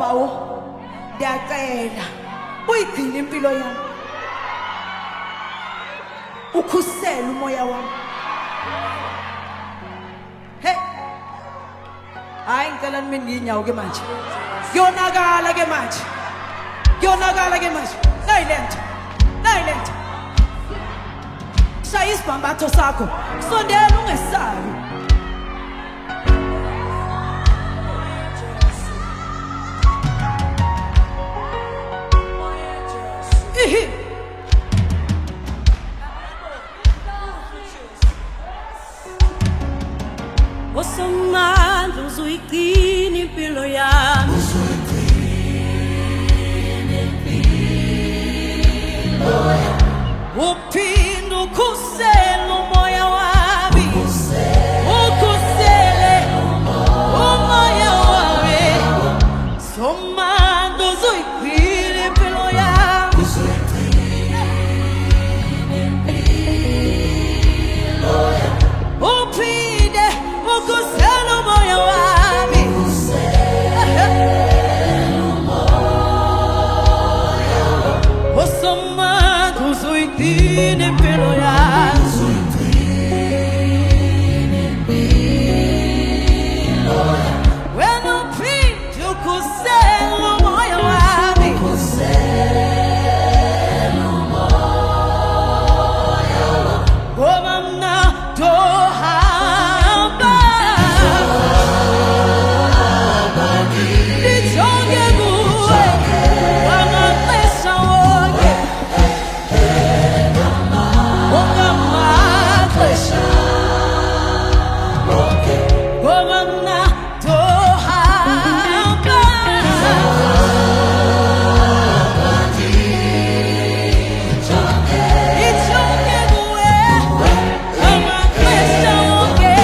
bawo ndiyacela uyigcina impilo yami ukhusela umoya wami hey hayi ngicela nimi ngiyinyawo ke manje kuyonakala ke manje silent shaya isibhambatho sakho sondela ungesabi Osomandla uzuyigcina impilo yami uphinde ukhusele umoya wami ukhusele umoya wami somandla uzuyigcina impilo yami uphinde ukhusele umoya wami osomandla uzuyigcina impilo yami wena uphinde ukhusele umoya wami ngoba mna ndohamba ndijonge kuwe wamaxesha wonke ongamaxesha ngoba mna ndohamba ndijonge kuwe wamaxesha wonke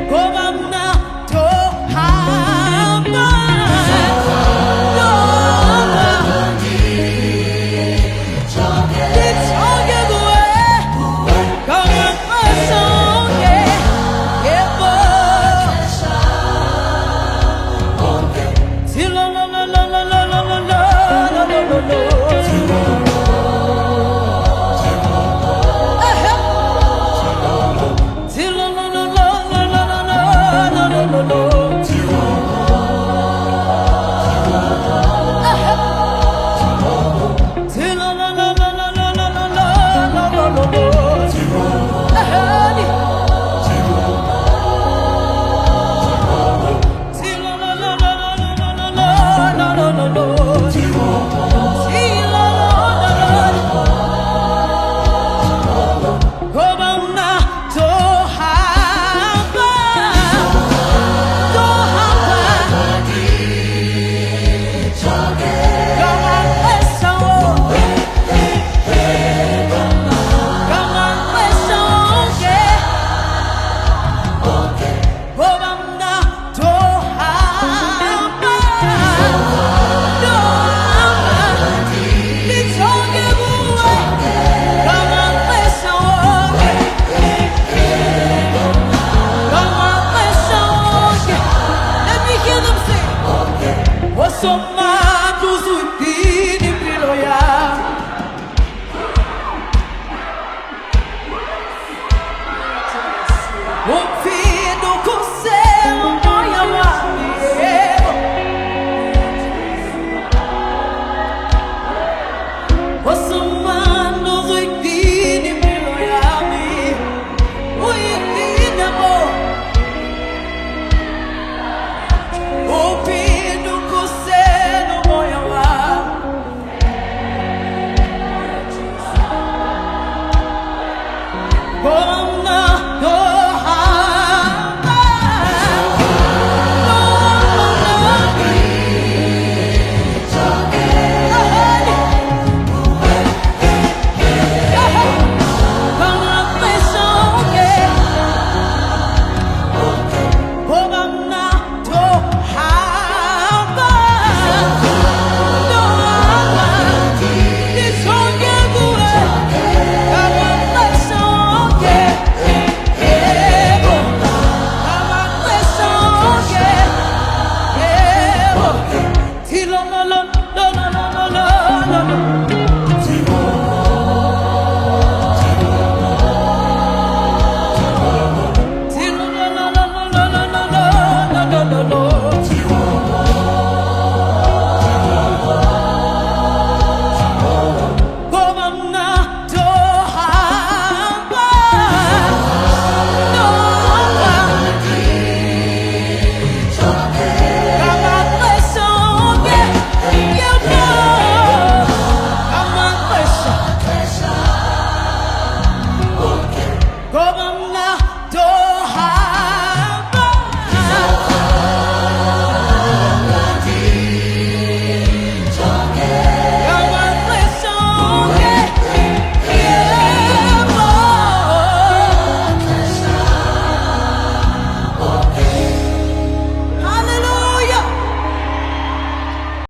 ngoba mna ndohamba ndijonge kuwe ngamaxesha wonke yebo osomandla uzuyigcina impilo yami uphinde